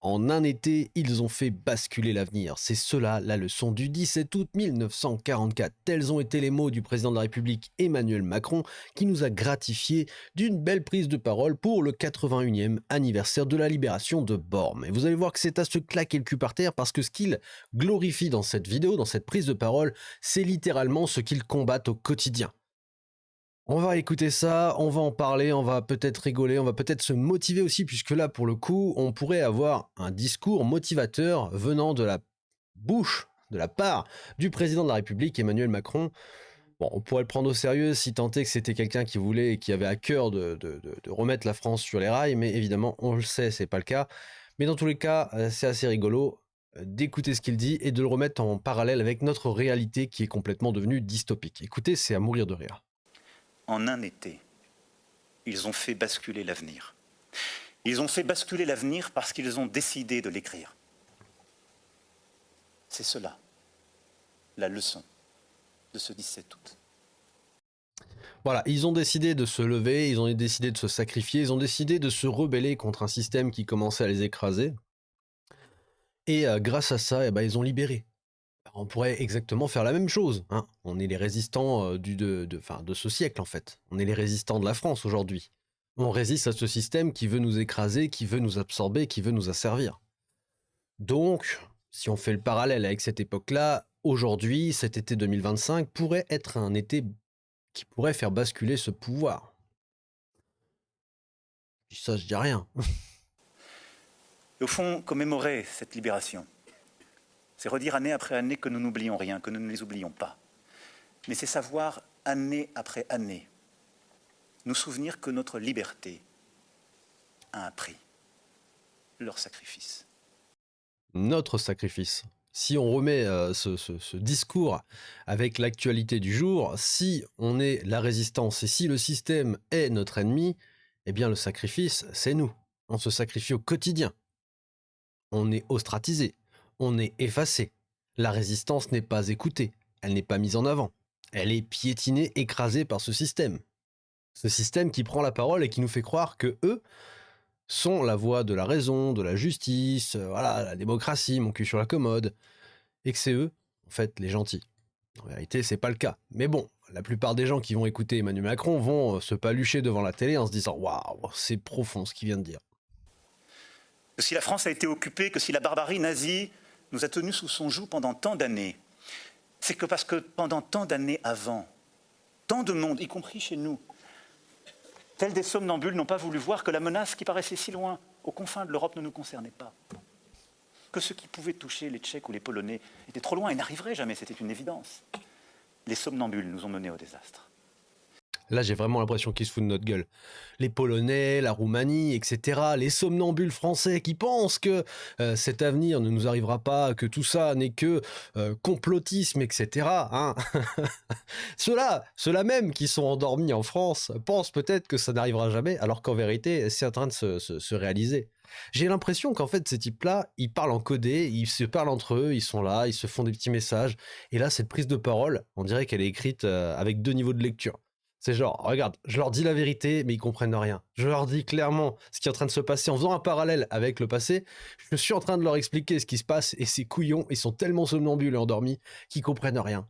En un été, ils ont fait basculer l'avenir. C'est cela la leçon du 17 août 1944. Tels ont été les mots du président de la République Emmanuel Macron qui nous a gratifié d'une belle prise de parole pour le 81e anniversaire de la libération de Bormes. Et vous allez voir que c'est à se claquer le cul par terre parce que ce qu'il glorifie dans cette vidéo, dans cette prise de parole, c'est littéralement ce qu'ils combattent au quotidien. On va écouter ça, on va en parler, on va peut-être rigoler, on va peut-être se motiver aussi, puisque là, pour le coup, on pourrait avoir un discours motivateur venant de la bouche, de la part du président de la République, Emmanuel Macron. Bon, on pourrait le prendre au sérieux si tant est que c'était quelqu'un qui voulait et qui avait à cœur de remettre la France sur les rails, mais évidemment, on le sait, c'est pas le cas. Mais dans tous les cas, c'est assez rigolo d'écouter ce qu'il dit et de le remettre en parallèle avec notre réalité qui est complètement devenue dystopique. Écoutez, c'est à mourir de rire. En un été, ils ont fait basculer l'avenir. Ils ont fait basculer l'avenir parce qu'ils ont décidé de l'écrire. C'est cela, la leçon de ce 17 août. Voilà, ils ont décidé de se lever, ils ont décidé de se sacrifier, ils ont décidé de se rebeller contre un système qui commençait à les écraser. Et grâce à ça, eh ben, ils ont libéré. On pourrait exactement faire la même chose, hein. On est les résistants de ce siècle, en fait. On est les résistants de la France aujourd'hui. On résiste à ce système qui veut nous écraser, qui veut nous absorber, qui veut nous asservir. Donc, si on fait le parallèle avec cette époque-là, aujourd'hui, cet été 2025 pourrait être un été qui pourrait faire basculer ce pouvoir. Ça, je dis rien. Et au fond, commémorer cette libération, c'est redire année après année que nous n'oublions rien, que nous ne les oublions pas. Mais c'est savoir, année après année, nous souvenir que notre liberté a un prix, leur sacrifice. Notre sacrifice. Si on remet ce discours avec l'actualité du jour, si on est la résistance et si le système est notre ennemi, eh bien le sacrifice, c'est nous. On se sacrifie au quotidien. On est ostratisé, on est effacé. La résistance n'est pas écoutée, elle n'est pas mise en avant. Elle est piétinée, écrasée par ce système. Ce système qui prend la parole et qui nous fait croire que eux sont la voie de la raison, de la justice, voilà, la démocratie, mon cul sur la commode, et que c'est eux, en fait, les gentils. En vérité, c'est pas le cas. Mais bon, la plupart des gens qui vont écouter Emmanuel Macron vont se palucher devant la télé en se disant waouh, c'est profond ce qu'il vient de dire. Que si la France a été occupée, que si la barbarie nazie nous a tenus sous son joug pendant tant d'années, c'est que parce que pendant tant d'années avant, tant de monde, y compris chez nous, tels des somnambules n'ont pas voulu voir que la menace qui paraissait si loin, aux confins de l'Europe, ne nous concernait pas. Que ce qui pouvait toucher les Tchèques ou les Polonais était trop loin et n'arriverait jamais, c'était une évidence. Les somnambules nous ont menés au désastre. Là, j'ai vraiment l'impression qu'ils se foutent de notre gueule. Les Polonais, la Roumanie, etc. Les somnambules français qui pensent que cet avenir ne nous arrivera pas, que tout ça n'est que complotisme, etc. Hein. Ceux-là même qui sont endormis en France pensent peut-être que ça n'arrivera jamais, alors qu'en vérité, c'est en train de se réaliser. J'ai l'impression qu'en fait, ces types-là, ils parlent en codé, ils se parlent entre eux, ils sont là, ils se font des petits messages. Et là, cette prise de parole, on dirait qu'elle est écrite avec 2 niveaux de lecture. C'est genre, regarde, je leur dis la vérité, mais ils comprennent rien. Je leur dis clairement ce qui est en train de se passer en faisant un parallèle avec le passé. Je suis en train de leur expliquer ce qui se passe et ces couillons, ils sont tellement somnambules et endormis qu'ils comprennent rien.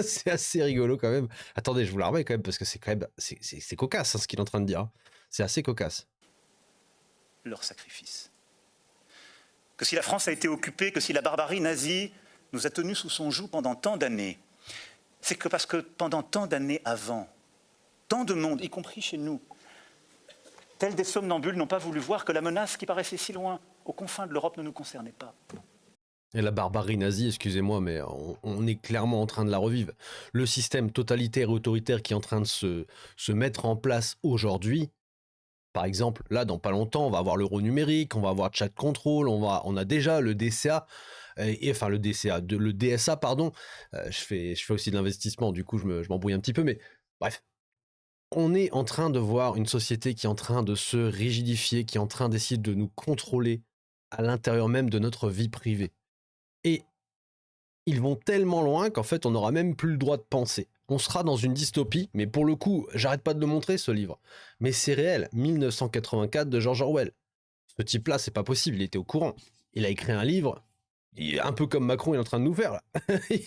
C'est assez rigolo quand même. Attendez, je vous la remets quand même parce que c'est quand même, c'est cocasse hein, ce qu'il est en train de dire. C'est assez cocasse. Leur sacrifice. Que si la France a été occupée, que si la barbarie nazie nous a tenus sous son joug pendant tant d'années, c'est que parce que pendant tant d'années avant, tant de monde, y compris chez nous, tels des somnambules n'ont pas voulu voir que la menace qui paraissait si loin, aux confins de l'Europe, ne nous concernait pas. Et la barbarie nazie, excusez-moi, mais on est clairement en train de la revivre. Le système totalitaire et autoritaire qui est en train de se mettre en place aujourd'hui, par exemple, là, dans pas longtemps, on va avoir l'euro numérique, on va avoir chat control, on a déjà le DCA, enfin le DSA, pardon. Je fais aussi de l'investissement, du coup, je m'embrouille un petit peu, mais bref. On est en train de voir une société qui est en train de se rigidifier, qui est en train d'essayer de nous contrôler à l'intérieur même de notre vie privée. Et ils vont tellement loin qu'en fait, on n'aura même plus le droit de penser. On sera dans une dystopie, mais pour le coup, j'arrête pas de le montrer, ce livre. Mais c'est réel, 1984 de George Orwell. Ce type-là, c'est pas possible, il était au courant. Il a écrit un livre, un peu comme Macron est en train de nous faire, là.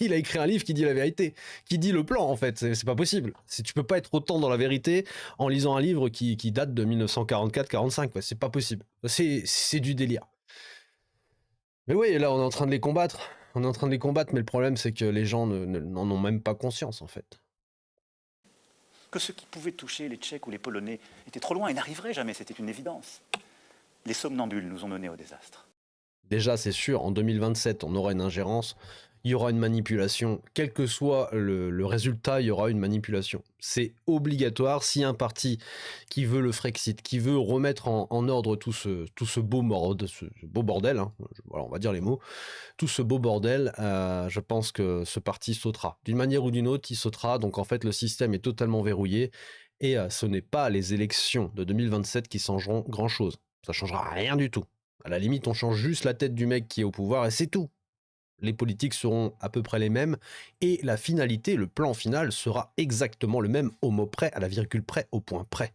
Il a écrit un livre qui dit la vérité, qui dit le plan, en fait. C'est pas possible. Tu peux pas être autant dans la vérité en lisant un livre qui date de 1944-45. C'est pas possible. C'est du délire. Mais oui, là, on est en train de les combattre. On est en train de les combattre, mais le problème, c'est que les gens n'en ont même pas conscience, en fait. Que ceux qui pouvaient toucher les Tchèques ou les Polonais étaient trop loin et n'arriveraient jamais, c'était une évidence. Les somnambules nous ont menés au désastre. Déjà, c'est sûr, en 2027, on aura une ingérence, il y aura une manipulation. Quel que soit le résultat, il y aura une manipulation. C'est obligatoire. S'il y a un parti qui veut le Frexit, qui veut remettre en ordre tout ce beau bordel, hein, voilà, on va dire les mots, tout ce beau bordel, je pense que ce parti sautera. D'une manière ou d'une autre, il sautera. Donc en fait, le système est totalement verrouillé. Et ce n'est pas les élections de 2027 qui changeront grand-chose. Ça changera rien du tout. À la limite, on change juste la tête du mec qui est au pouvoir et c'est tout. Les politiques seront à peu près les mêmes et la finalité, le plan final sera exactement le même au mot près, à la virgule près, au point près.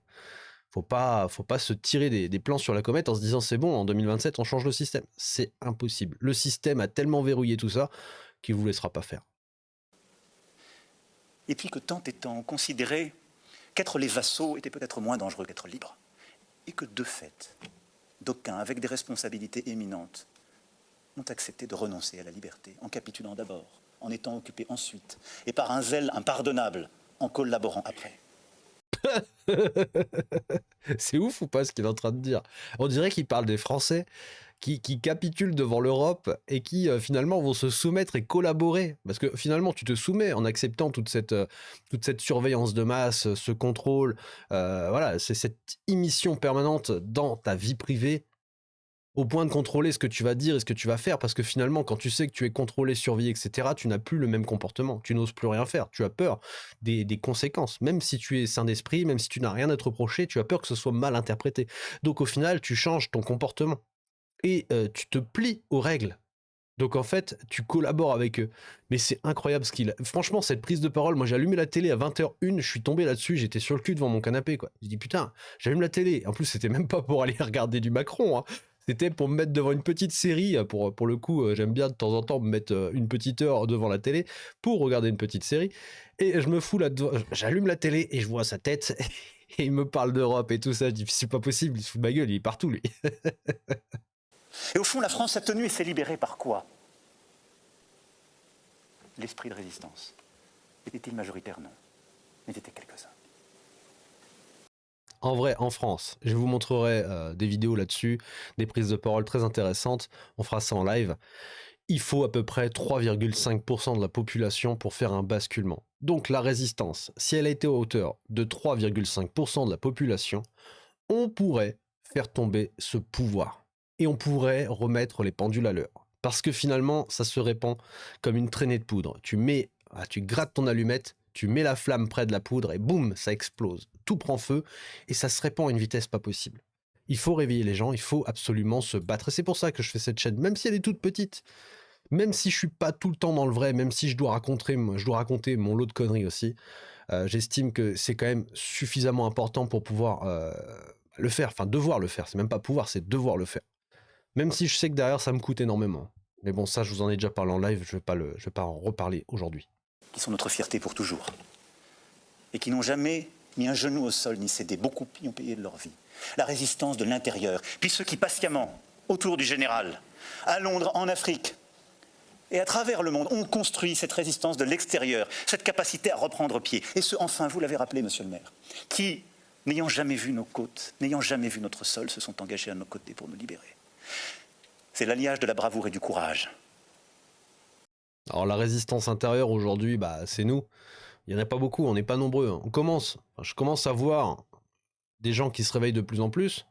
Faut pas se tirer des plans sur la comète en se disant c'est bon, en 2027 on change le système. C'est impossible. Le système a tellement verrouillé tout ça qu'il vous laissera pas faire. Et puis que tant et tant on considérait qu'être les vassaux était peut-être moins dangereux qu'être libre. Et que de fait, d'aucuns, avec des responsabilités éminentes, ont accepté de renoncer à la liberté, en capitulant d'abord, en étant occupés ensuite, et par un zèle impardonnable, en collaborant après. C'est ouf ou pas ce qu'il est en train de dire? On dirait qu'il parle des Français qui capitulent devant l'Europe et qui finalement vont se soumettre et collaborer. Parce que finalement, tu te soumets en acceptant toute cette surveillance de masse, ce contrôle. Voilà, c'est cette immission permanente dans ta vie privée au point de contrôler ce que tu vas dire et ce que tu vas faire, parce que finalement, quand tu sais que tu es contrôlé, surveillé, etc., tu n'as plus le même comportement, tu n'oses plus rien faire, tu as peur des conséquences, même si tu es sain d'esprit, même si tu n'as rien à te reprocher, tu as peur que ce soit mal interprété. Donc au final, tu changes ton comportement, et tu te plies aux règles. Donc en fait, tu collabores avec eux. Mais c'est incroyable ce qu'il a. Franchement, cette prise de parole, moi j'ai allumé la télé à 20h01, je suis tombé là-dessus, j'étais sur le cul devant mon canapé, quoi. J'ai dit putain, j'allume la télé. En plus, c'était même pas pour aller regarder du Macron, hein. C'était pour me mettre devant une petite série. Pour le coup, j'aime bien de temps en temps me mettre une petite heure devant la télé pour regarder une petite série. Et je me fous là-dedans, j'allume la télé et je vois sa tête. Et il me parle d'Europe et tout ça. Je dis c'est pas possible, il se fout de ma gueule, il est partout lui. Et au fond, la France s'est tenue et s'est libérée par quoi? L'esprit de résistance. Était-il majoritaire? Non. Mais il était quelques-uns. En vrai, en France, je vous montrerai des vidéos là-dessus, des prises de parole très intéressantes. On fera ça en live. Il faut à peu près 3,5% de la population pour faire un basculement. Donc la résistance, si elle a été à hauteur de 3,5% de la population, on pourrait faire tomber ce pouvoir. Et on pourrait remettre les pendules à l'heure. Parce que finalement, ça se répand comme une traînée de poudre. Tu grattes ton allumette, tu mets la flamme près de la poudre et boum, ça explose. Tout prend feu et ça se répand à une vitesse pas possible. Il faut réveiller les gens, il faut absolument se battre. Et c'est pour ça que je fais cette chaîne, même si elle est toute petite. Même si je suis pas tout le temps dans le vrai, même si je dois raconter mon lot de conneries aussi, j'estime que c'est quand même suffisamment important pour pouvoir le faire. Enfin, devoir le faire. C'est même pas pouvoir, c'est devoir le faire. Même si je sais que derrière, ça me coûte énormément. Mais bon, ça, je vous en ai déjà parlé en live, je vais pas en reparler aujourd'hui. Qui sont notre fierté pour toujours. Et qui n'ont jamais mis un genou au sol, ni cédé. Beaucoup y ont payé de leur vie. La résistance de l'intérieur. Puis ceux qui, patiemment, autour du général, à Londres, en Afrique, et à travers le monde, ont construit cette résistance de l'extérieur, cette capacité à reprendre pied. Et ceux, enfin, vous l'avez rappelé, monsieur le maire, qui, n'ayant jamais vu nos côtes, n'ayant jamais vu notre sol, se sont engagés à nos côtés pour nous libérer. C'est l'alliage de la bravoure et du courage. Alors la résistance intérieure aujourd'hui, bah c'est nous. Il n'y en a pas beaucoup, on n'est pas nombreux. Je commence à voir des gens qui se réveillent de plus en plus,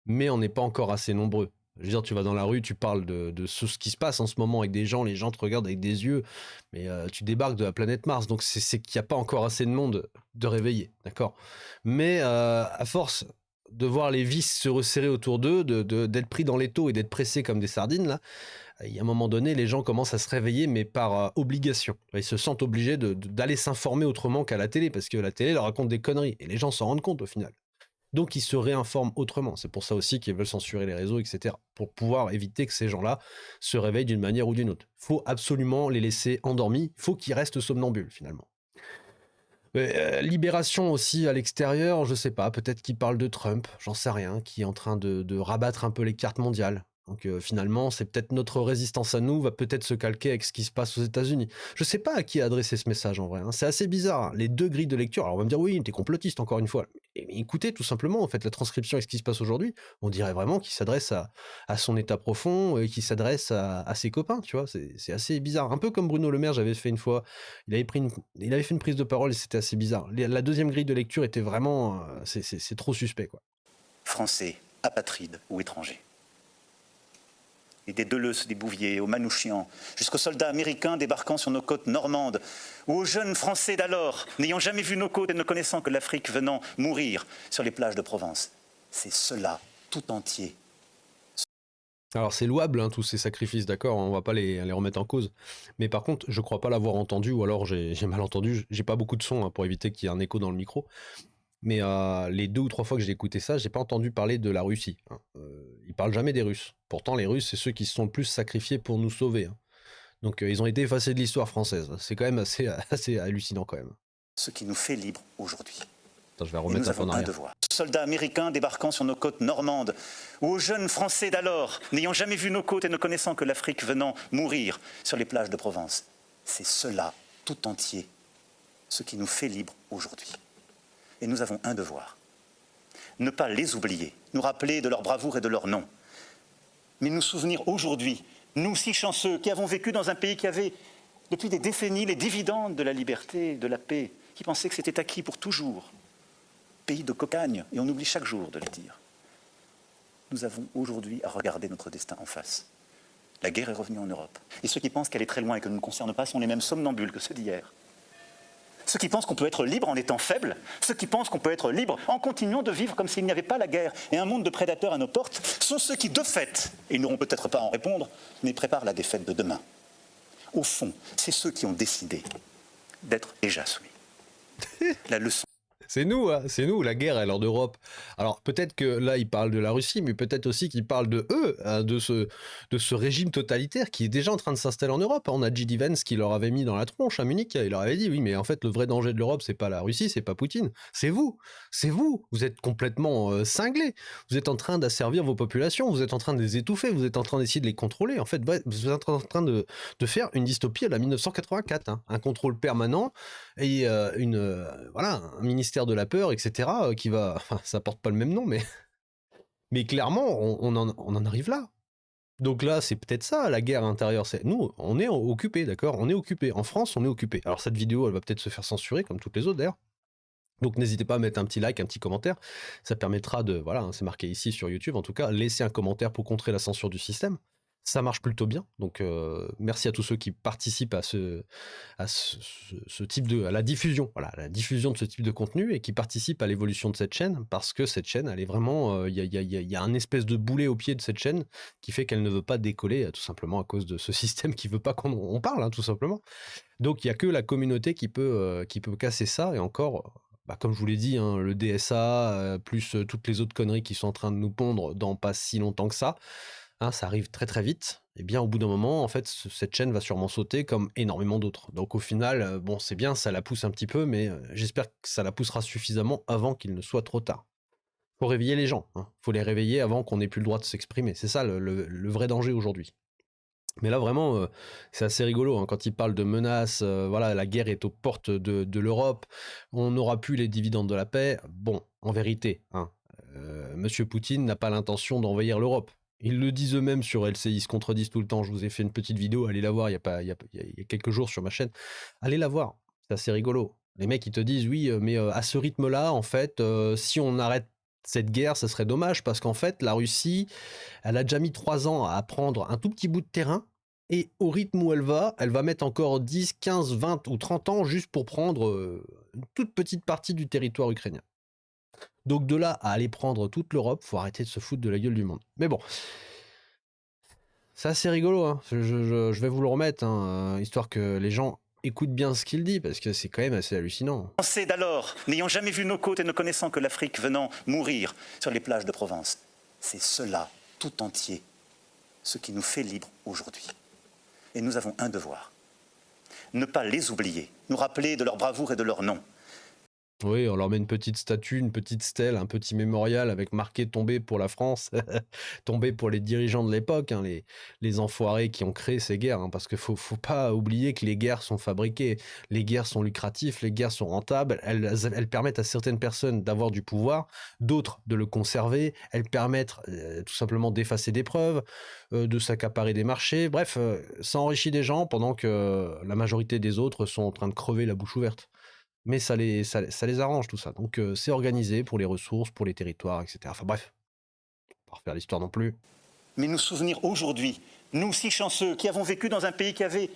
mais on n'est pas encore assez nombreux. Je veux dire, tu vas dans la rue, tu parles de ce qui se passe en ce moment avec des gens, les gens te regardent avec des yeux, mais tu débarques de la planète Mars, donc c'est qu'il n'y a pas encore assez de monde de réveiller, d'accord? Mais à force de voir les vis se resserrer autour d'eux, d'être pris dans l'étau et d'être pressés comme des sardines, là, il y a un moment donné, les gens commencent à se réveiller, mais par obligation. Ils se sentent obligés d'aller s'informer autrement qu'à la télé, parce que la télé leur raconte des conneries, et les gens s'en rendent compte au final. Donc ils se réinforment autrement. C'est pour ça aussi qu'ils veulent censurer les réseaux, etc. Pour pouvoir éviter que ces gens-là se réveillent d'une manière ou d'une autre. Il faut absolument les laisser endormis. Il faut qu'ils restent somnambules finalement. Libération aussi à l'extérieur, je sais pas, peut-être qu'ils parlent de Trump, j'en sais rien, qui est en train de rabattre un peu les cartes mondiales. Donc finalement, c'est peut-être notre résistance à nous va peut-être se calquer avec ce qui se passe aux États-Unis. Je sais pas à qui adresser ce message en vrai, hein. C'est assez bizarre, hein. Les deux grilles de lecture. Alors on va me dire oui, t'es complotiste encore une fois. Mais écoutez, tout simplement, en fait, la transcription avec ce qui se passe aujourd'hui, on dirait vraiment qu'il s'adresse à son état profond et qu'il s'adresse à ses copains, tu vois. C'est assez bizarre. Un peu comme Bruno Le Maire, j'avais fait une fois. Il avait fait une prise de parole et c'était assez bizarre. La deuxième grille de lecture était vraiment, c'est trop suspect, quoi. Français, apatrides ou étrangers. Et des Deleuze, des Bouvier, aux Manouchian, jusqu'aux soldats américains débarquant sur nos côtes normandes, ou aux jeunes Français d'alors, n'ayant jamais vu nos côtes et ne connaissant que l'Afrique venant mourir sur les plages de Provence. C'est cela, tout entier. Alors c'est louable, hein, tous ces sacrifices, d'accord, on va pas les remettre en cause. Mais par contre, je crois pas l'avoir entendu, ou alors j'ai mal entendu. J'ai pas beaucoup de son, hein, pour éviter qu'il y ait un écho dans le micro. Mais les 2 ou 3 fois que j'ai écouté ça, j'ai pas entendu parler de la Russie, hein. Ils parlent jamais des Russes. Pourtant, les Russes, c'est ceux qui se sont le plus sacrifiés pour nous sauver, hein. Donc ils ont été effacés de l'histoire française. C'est quand même assez hallucinant quand même. Ce qui nous fait libres aujourd'hui. Attends, je vais Et remettre nous un peu en avons un arrière. devoir. Soldats américains débarquant sur nos côtes normandes, ou aux jeunes Français d'alors, n'ayant jamais vu nos côtes et ne connaissant que l'Afrique venant mourir sur les plages de Provence. C'est cela, tout entier, ce qui nous fait libres aujourd'hui. Et nous avons un devoir. Ne pas les oublier, nous rappeler de leur bravoure et de leur nom. Mais nous souvenir aujourd'hui, nous si chanceux, qui avons vécu dans un pays qui avait, depuis des décennies, les dividendes de la liberté, de la paix, qui pensaient que c'était acquis pour toujours. Pays de cocagne, et on oublie chaque jour de le dire. Nous avons aujourd'hui à regarder notre destin en face. La guerre est revenue en Europe. Et ceux qui pensent qu'elle est très loin et que ne nous concerne pas sont les mêmes somnambules que ceux d'hier. Ceux qui pensent qu'on peut être libre en étant faible, ceux qui pensent qu'on peut être libre en continuant de vivre comme s'il n'y avait pas la guerre et un monde de prédateurs à nos portes, sont ceux qui, de fait, et ils n'auront peut-être pas à en répondre, mais préparent la défaite de demain. Au fond, c'est ceux qui ont décidé d'être déjà soumis. La leçon. C'est nous, hein, c'est nous, la guerre elle est en Europe. Alors peut-être que là il parle de la Russie, mais peut-être aussi qu'il parle de eux, hein, de ce régime totalitaire qui est déjà en train de s'installer en Europe. On a J.D. Vance qui leur avait mis dans la tronche à Munich, il leur avait dit oui mais en fait le vrai danger de l'Europe c'est pas la Russie, c'est pas Poutine, c'est vous, vous êtes complètement cinglés, vous êtes en train d'asservir vos populations, vous êtes en train de les étouffer, vous êtes en train d'essayer de les contrôler, en fait vous êtes en train de faire une dystopie à la 1984, hein, un contrôle permanent et voilà, un ministère de la peur, etc., qui va... Enfin, ça porte pas le même nom, mais clairement, on en arrive là. Donc là, c'est peut-être ça, la guerre intérieure. Nous, on est occupés, d'accord. On est occupés. En France, on est occupés. Alors cette vidéo, elle va peut-être se faire censurer, comme toutes les autres d'ailleurs. Donc n'hésitez pas à mettre un petit like, un petit commentaire. Ça permettra de... Voilà, hein, c'est marqué ici sur YouTube, en tout cas, laissez un commentaire pour contrer la censure du système. Ça marche plutôt bien. Donc merci à tous ceux qui participent à ce type à la diffusion, voilà, à la diffusion de ce type de contenu et qui participent à l'évolution de cette chaîne, parce que cette chaîne, elle est vraiment, il y a un espèce de boulet au pied de cette chaîne qui fait qu'elle ne veut pas décoller, tout simplement à cause de ce système qui veut pas qu'on parle, hein, tout simplement. Donc il y a que la communauté qui peut casser ça, et encore. Bah, comme je vous l'ai dit, hein, le DSA, plus toutes les autres conneries qui sont en train de nous pondre dans pas si longtemps que ça, hein, ça arrive très très vite, et bien au bout d'un moment, en fait, cette chaîne va sûrement sauter comme énormément d'autres. Donc au final, bon, c'est bien, ça la pousse un petit peu, mais j'espère que ça la poussera suffisamment avant qu'il ne soit trop tard. Faut réveiller les gens, hein. Faut les réveiller avant qu'on n'ait plus le droit de s'exprimer. C'est ça le vrai danger aujourd'hui. Mais là vraiment, c'est assez rigolo, hein, quand il parle de menaces, voilà, la guerre est aux portes de l'Europe, on n'aura plus les dividendes de la paix. Bon, en vérité, hein, Monsieur Poutine n'a pas l'intention d'envahir l'Europe. Ils le disent eux-mêmes sur LCI, ils se contredisent tout le temps. Je vous ai fait une petite vidéo, allez la voir, il y a quelques jours sur ma chaîne. Allez la voir, c'est assez rigolo. Les mecs, ils te disent, oui, mais à ce rythme-là, en fait, si on arrête cette guerre, ça serait dommage, parce qu'en fait, la Russie, elle a déjà mis 3 ans à prendre un tout petit bout de terrain, et au rythme où elle va mettre encore 10, 15, 20 ou 30 ans juste pour prendre une toute petite partie du territoire ukrainien. Donc de là à aller prendre toute l'Europe, faut arrêter de se foutre de la gueule du monde. Mais bon, c'est assez rigolo, hein. Je vais vous le remettre, hein, histoire que les gens écoute bien ce qu'il dit, parce que c'est quand même assez hallucinant. Français d'alors, n'ayant jamais vu nos côtes et ne connaissant que l'Afrique, venant mourir sur les plages de Provence. C'est cela, tout entier, ce qui nous fait libres aujourd'hui. Et nous avons un devoir, ne pas les oublier, nous rappeler de leur bravoure et de leur nom. Oui, on leur met une petite statue, une petite stèle, un petit mémorial avec marqué tombé pour la France, tombé pour les dirigeants de l'époque, hein, les enfoirés qui ont créé ces guerres, hein, parce qu'il faut pas oublier que les guerres sont fabriquées, les guerres sont lucratives, les guerres sont rentables, elles permettent à certaines personnes d'avoir du pouvoir, d'autres de le conserver, elles permettent tout simplement d'effacer des preuves, de s'accaparer des marchés, bref, ça enrichit des gens pendant que la majorité des autres sont en train de crever la bouche ouverte. Mais ça les arrange tout ça. Donc c'est organisé pour les ressources, pour les territoires, etc. Enfin bref, pas refaire l'histoire non plus. Mais nous souvenir aujourd'hui, nous si chanceux, qui avons vécu dans un pays qui avait,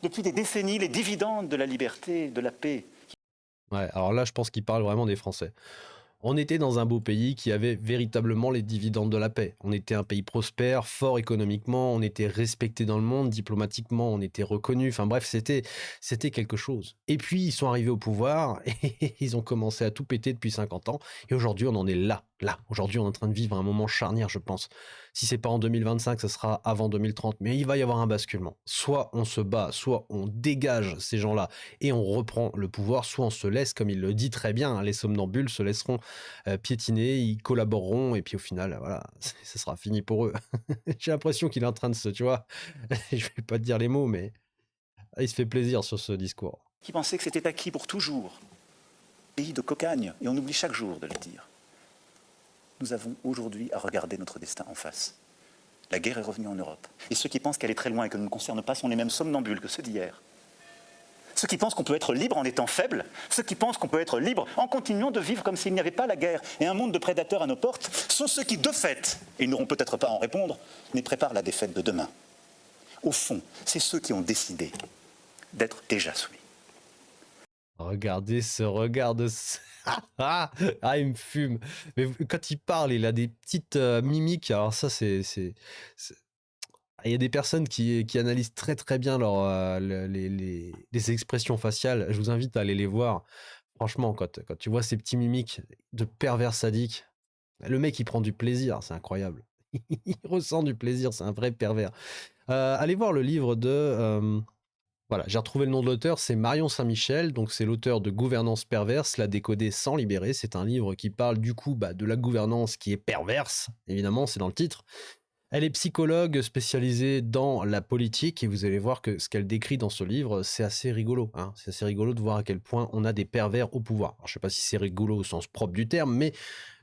depuis des décennies, les dividendes de la liberté, de la paix. Ouais, alors là, je pense qu'il parle vraiment des Français. On était dans un beau pays qui avait véritablement les dividendes de la paix. On était un pays prospère, fort économiquement, on était respecté dans le monde, diplomatiquement, on était reconnu. Enfin bref, c'était quelque chose. Et puis, ils sont arrivés au pouvoir et ils ont commencé à tout péter depuis 50 ans. Et aujourd'hui, on en est là. Là, aujourd'hui, on est en train de vivre un moment charnière, je pense. Si c'est pas en 2025, ça sera avant 2030. Mais il va y avoir un basculement. Soit on se bat, soit on dégage ces gens-là et on reprend le pouvoir, soit on se laisse, comme il le dit très bien, hein, les somnambules se laisseront piétiner, ils collaboreront et puis au final, voilà, ça sera fini pour eux. J'ai l'impression qu'il est en train de se, tu vois, je vais pas te dire les mots, mais il se fait plaisir sur ce discours. Qui pensaient que c'était acquis pour toujours. Pays de cocagne, et on oublie chaque jour de le dire. Nous avons aujourd'hui à regarder notre destin en face. La guerre est revenue en Europe. Et ceux qui pensent qu'elle est très loin et que ne nous concerne pas sont les mêmes somnambules que ceux d'hier. Ceux qui pensent qu'on peut être libre en étant faible, ceux qui pensent qu'on peut être libre en continuant de vivre comme s'il n'y avait pas la guerre et un monde de prédateurs à nos portes, sont ceux qui, de fait, et ils n'auront peut-être pas à en répondre, mais préparent la défaite de demain. Au fond, c'est ceux qui ont décidé d'être déjà soumis. Regardez ce regard de... Ah, il me fume. Mais quand il parle, il a des petites mimiques. Alors ça, c'est- il y a des personnes qui analysent très très bien les expressions faciales. Je vous invite à aller les voir. Franchement, quand tu vois ces petits mimiques de pervers sadique, le mec il prend du plaisir, c'est incroyable. Il ressent du plaisir, c'est un vrai pervers. Allez voir le livre de... voilà, j'ai retrouvé le nom de l'auteur, c'est Marion Saint-Michel, donc c'est l'auteur de Gouvernance perverse, la décoder sans libérer. C'est un livre qui parle du coup de la gouvernance qui est perverse, évidemment, c'est dans le titre. Elle est psychologue spécialisée dans la politique et vous allez voir que ce qu'elle décrit dans ce livre, c'est assez rigolo, hein. C'est assez rigolo de voir à quel point on a des pervers au pouvoir. Alors, je sais pas si c'est rigolo au sens propre du terme, mais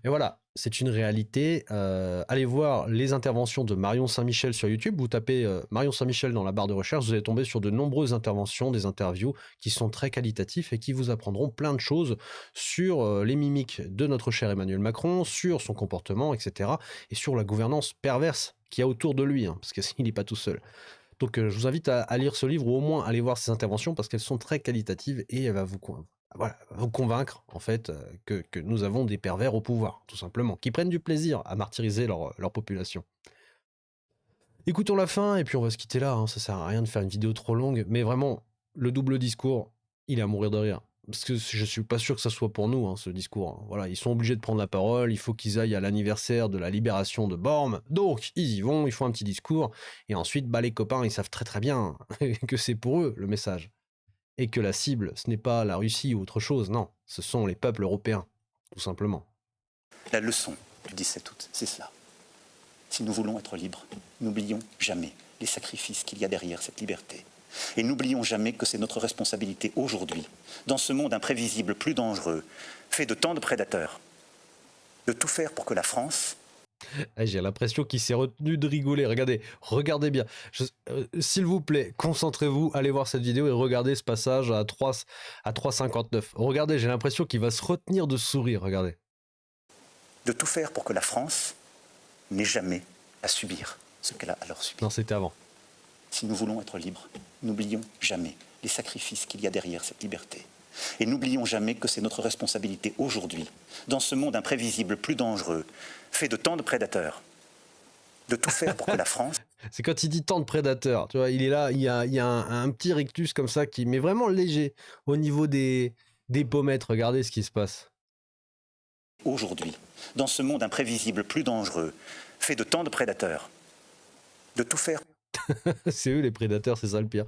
voilà, c'est une réalité. Allez voir les interventions de Marion Saint-Michel sur YouTube. Vous tapez Marion Saint-Michel dans la barre de recherche, vous allez tomber sur de nombreuses interventions, des interviews qui sont très qualitatifs et qui vous apprendront plein de choses sur les mimiques de notre cher Emmanuel Macron, sur son comportement, etc. et sur la gouvernance perverse qu'il y a autour de lui, hein, parce qu'il n'est pas tout seul. Donc je vous invite à lire ce livre ou au moins à aller voir ces interventions parce qu'elles sont très qualitatives et elle va vous convaincre en fait que nous avons des pervers au pouvoir, tout simplement, qui prennent du plaisir à martyriser leur population. Écoutons la fin et puis on va se quitter là, hein. Ça sert à rien de faire une vidéo trop longue, mais vraiment, le double discours, il est à mourir de rire. Parce que je suis pas sûr que ça soit pour nous, hein, ce discours, hein. Voilà, ils sont obligés de prendre la parole, il faut qu'ils aillent à l'anniversaire de la libération de Bormes, donc ils y vont, ils font un petit discours, et ensuite, les copains, ils savent très très bien que c'est pour eux le message. Et que la cible, ce n'est pas la Russie ou autre chose, non, ce sont les peuples européens, tout simplement. La leçon du 17 août, c'est cela. Si nous voulons être libres, n'oublions jamais les sacrifices qu'il y a derrière cette liberté. Et n'oublions jamais que c'est notre responsabilité aujourd'hui, dans ce monde imprévisible, plus dangereux, fait de tant de prédateurs, de tout faire pour que la France... J'ai l'impression qu'il s'est retenu de rigoler. Regardez bien. S'il vous plaît, concentrez-vous, allez voir cette vidéo et regardez ce passage à 3,59. Regardez, j'ai l'impression qu'il va se retenir de sourire, regardez. De tout faire pour que la France n'ait jamais à subir ce qu'elle a alors subi. Non, c'était avant. Si nous voulons être libres, n'oublions jamais les sacrifices qu'il y a derrière cette liberté. Et n'oublions jamais que c'est notre responsabilité aujourd'hui, dans ce monde imprévisible, plus dangereux, fait de tant de prédateurs, de tout faire pour que la France... C'est quand il dit tant de prédateurs, tu vois, il est là, il y a un petit rictus comme ça qui mais vraiment léger au niveau des pommettes. Regardez ce qui se passe. Aujourd'hui, dans ce monde imprévisible, plus dangereux, fait de tant de prédateurs, de tout faire. C'est eux les prédateurs, c'est ça le pire.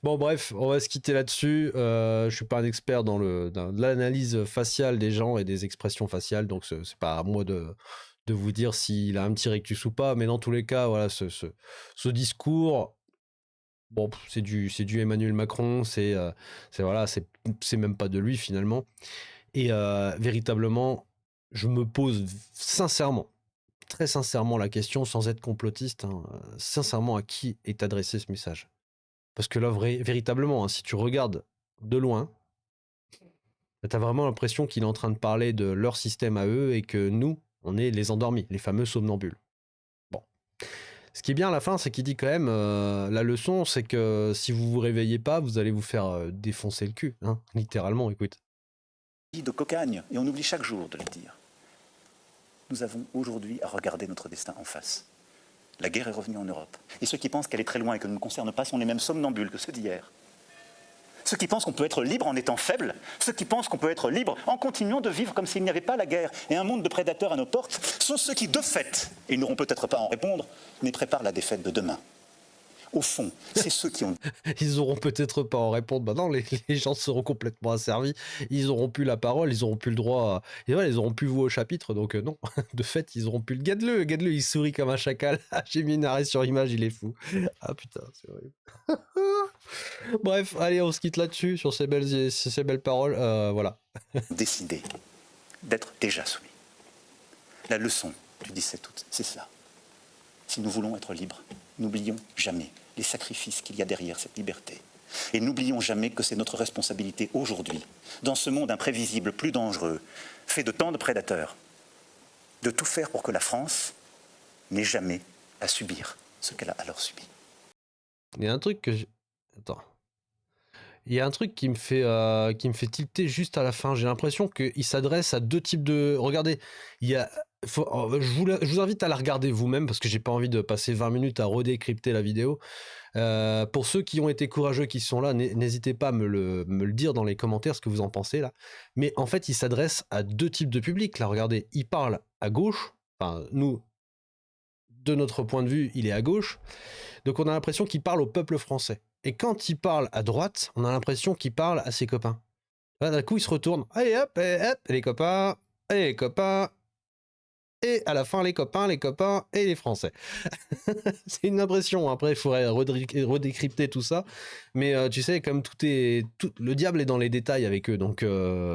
Bon bref, on va se quitter là-dessus. Je suis pas un expert dans l'analyse faciale des gens et des expressions faciales, donc c'est pas à moi de vous dire s'il a un petit rictus ou pas, mais dans tous les cas, voilà, ce discours, bon, c'est du Emmanuel Macron, voilà, c'est même pas de lui finalement. Et véritablement, je me pose sincèrement, très sincèrement la question, sans être complotiste, hein, sincèrement, à qui est adressé ce message? Parce que là, véritablement, hein, si tu regardes de loin, t'as vraiment l'impression qu'il est en train de parler de leur système à eux et que nous, on est les endormis, les fameux somnambules. Bon. Ce qui est bien à la fin, c'est qu'il dit quand même, la leçon, c'est que si vous vous réveillez pas, vous allez vous faire défoncer le cul, hein, littéralement, écoute. De cocagne, et on oublie chaque jour de le dire. Nous avons aujourd'hui à regarder notre destin en face. La guerre est revenue en Europe. Et ceux qui pensent qu'elle est très loin et que ne nous concerne pas sont les mêmes somnambules que ceux d'hier. Ceux qui pensent qu'on peut être libre en étant faible, ceux qui pensent qu'on peut être libre en continuant de vivre comme s'il n'y avait pas la guerre et un monde de prédateurs à nos portes, sont ceux qui, de fait, et ils n'auront peut-être pas à en répondre, mais préparent la défaite de demain. Au fond, c'est ceux qui ont... Ils auront peut-être pas à en répondre. Bah non, les gens seront complètement asservis. Ils auront plus la parole, ils auront plus le droit. Et voilà, ils auront plus voix au chapitre. Donc non, de fait, ils auront plus le Gadle. Gadle, il sourit comme un chacal. J'ai mis une arrêt sur image, il est fou. Ah putain, c'est horrible. Bref, allez, on se quitte là-dessus, sur ces belles paroles. Voilà. décidé d'être déjà soumis. La leçon du 17 août, c'est ça. Si nous voulons être libres, n'oublions jamais les sacrifices qu'il y a derrière cette liberté. Et n'oublions jamais que c'est notre responsabilité aujourd'hui, dans ce monde imprévisible, plus dangereux, fait de tant de prédateurs, de tout faire pour que la France n'ait jamais à subir ce qu'elle a alors subi. Il y a un truc que Attends. Il y a un truc qui me fait tilter juste à la fin. J'ai l'impression qu'il s'adresse à deux types de... Regardez, il y a... je vous invite à la regarder vous-même parce que j'ai pas envie de passer 20 minutes à redécrypter la vidéo. Pour ceux qui ont été courageux, qui sont là, n'hésitez pas à me le dire dans les commentaires ce que vous en pensez là. Mais en fait, il s'adresse à deux types de public. Là, regardez, il parle à gauche. Enfin, nous, de notre point de vue, il est à gauche. Donc on a l'impression qu'il parle au peuple français. Et quand il parle à droite, on a l'impression qu'il parle à ses copains. Là, d'un coup, il se retourne. Allez, hop, les copains, allez, les copains. Et à la fin, les copains et les Français. C'est une impression. Après, il faudrait redécrypter tout ça. Mais tu sais, comme le diable est dans les détails avec eux. Donc,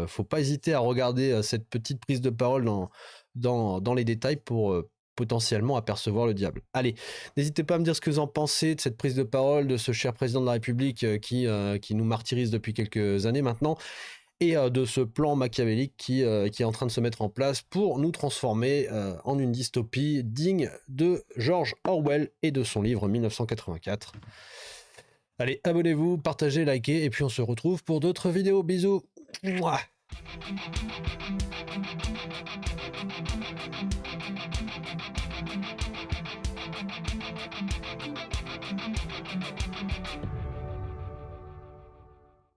faut pas hésiter à regarder cette petite prise de parole dans les détails pour potentiellement apercevoir le diable. Allez, n'hésitez pas à me dire ce que vous en pensez de cette prise de parole de ce cher président de la République qui nous martyrise depuis quelques années maintenant, et de ce plan machiavélique qui est en train de se mettre en place pour nous transformer en une dystopie digne de George Orwell et de son livre 1984. Allez, abonnez-vous, partagez, likez, et puis on se retrouve pour d'autres vidéos. Bisous. Mouah.